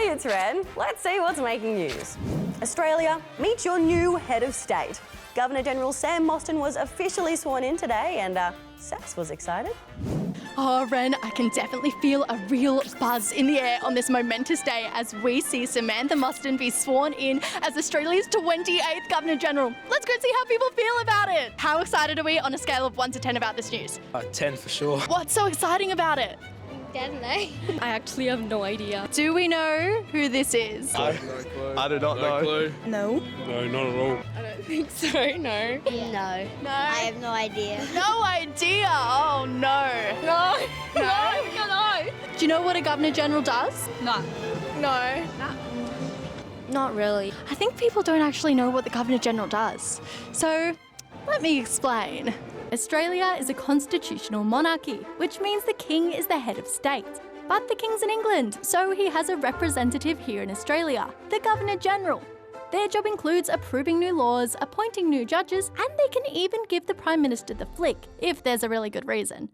Hey, it's Ren. Let's see what's making news. Australia, meet your new head of state. Governor-General Sam Mostyn was officially sworn in today and Sass was excited. Oh, Ren, I can definitely feel a real buzz in the air on this momentous day as we see Samantha Mostyn be sworn in as Australia's 28th Governor-General. Let's go see how people feel about it. How excited are we on a scale of 1 to 10 about this news? 10 for sure. What's so exciting about it? I don't know. I actually have no idea. Do we know who this is? I do not know. Clue. No. No, not at all. I don't think so, no. No. No. I have no idea. No idea. Oh, no. No. No. Do you know what a Governor-General does? No. No. Not really. I think people don't actually know what the Governor-General does. So, let me explain. Australia is a constitutional monarchy, which means the king is the head of state. But the king's in England, so he has a representative here in Australia, the Governor-General. Their job includes approving new laws, appointing new judges, and they can even give the Prime Minister the flick, if there's a really good reason.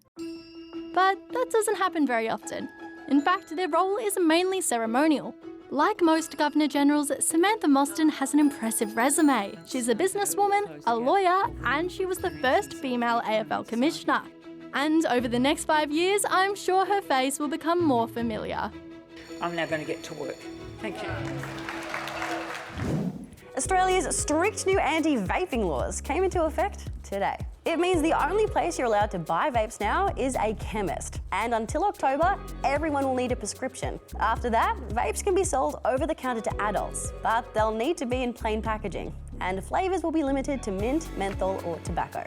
But that doesn't happen very often. In fact, their role is mainly ceremonial. Like most Governor-Generals, Samantha Mostyn has an impressive resume. She's a businesswoman, a lawyer, and she was the first female AFL Commissioner. And over the next 5 years, I'm sure her face will become more familiar. I'm now going to get to work. Thank you. Australia's strict new anti-vaping laws came into effect today. It means the only place you're allowed to buy vapes now is a chemist. And until October, everyone will need a prescription. After that, vapes can be sold over the counter to adults, but they'll need to be in plain packaging. And flavours will be limited to mint, menthol or tobacco.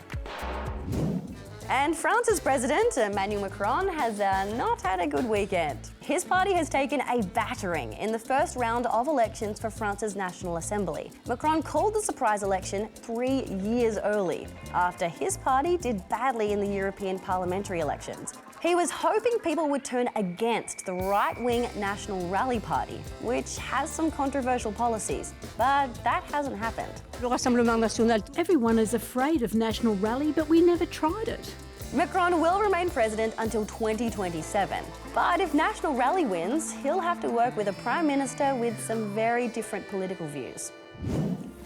And France's president, Emmanuel Macron, has not had a good weekend. His party has taken a battering in the first round of elections for France's National Assembly. Macron called the surprise election 3 years early, after his party did badly in the European parliamentary elections. He was hoping people would turn against the right-wing National Rally Party, which has some controversial policies, but that hasn't happened. Le Rassemblement National. Everyone is afraid of National Rally, but we never tried it. Macron will remain president until 2027. But if National Rally wins, he'll have to work with a prime minister with some very different political views.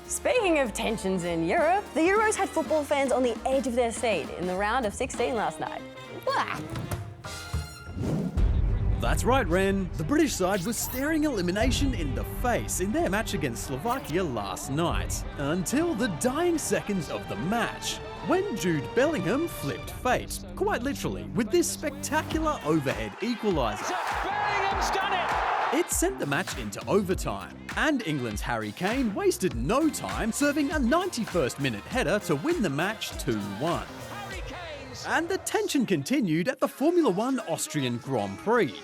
Speaking of tensions in Europe, the Euros had football fans on the edge of their seat in the round of 16 last night. Blah. That's right, Ren. The British side was staring elimination in the face in their match against Slovakia last night, until the dying seconds of the match, when Jude Bellingham flipped fate, quite literally, with this spectacular overhead equaliser. Bellingham's done it! It sent the match into overtime, and England's Harry Kane wasted no time serving a 91st minute header to win the match 2-1. And the tension continued at the Formula One Austrian Grand Prix.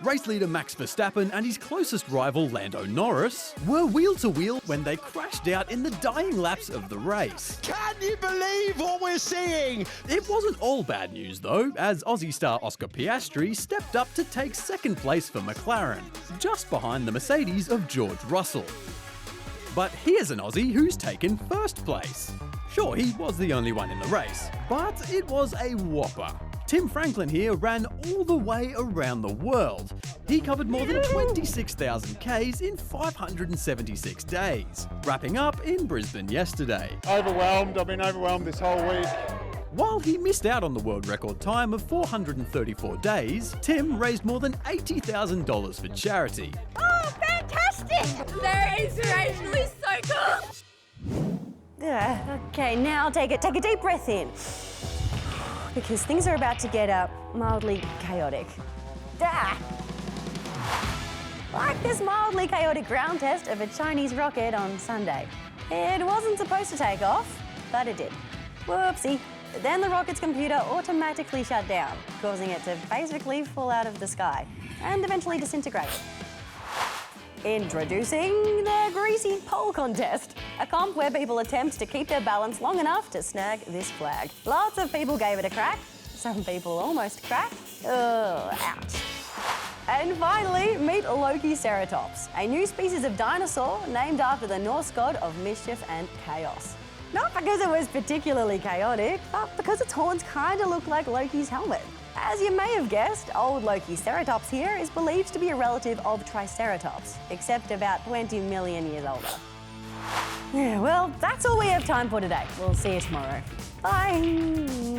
Race leader Max Verstappen and his closest rival Lando Norris were wheel-to-wheel when they crashed out in the dying laps of the race. Can you believe what we're seeing? It wasn't all bad news though, as Aussie star Oscar Piastri stepped up to take second place for McLaren, just behind the Mercedes of George Russell. But here's an Aussie who's taken first place. Sure, he was the only one in the race, but it was a whopper. Tim Franklin here ran all the way around the world. He covered more than 26,000 Ks in 576 days, wrapping up in Brisbane yesterday. Overwhelmed. I've been overwhelmed this whole week. While he missed out on the world record time of 434 days, Tim raised more than $80,000 for charity. Oh, fantastic! They're inspirationally so cool! Okay, now take a deep breath in, because things are about to get mildly chaotic. Like this mildly chaotic ground test of a Chinese rocket on Sunday. It wasn't supposed to take off, but it did. Whoopsie. Then the rocket's computer automatically shut down, causing it to basically fall out of the sky and eventually disintegrate. Introducing the Greasy Pole Contest, a comp where people attempt to keep their balance long enough to snag this flag. Lots of people gave it a crack. Some people almost cracked. Ouch. And finally, meet Lokiceratops, a new species of dinosaur named after the Norse god of mischief and chaos. Not because it was particularly chaotic, but because its horns kind of look like Loki's helmet. As you may have guessed, old Lokiceratops here is believed to be a relative of Triceratops, except about 20 million years older. Yeah, well, that's all we have time for today. We'll see you tomorrow. Bye.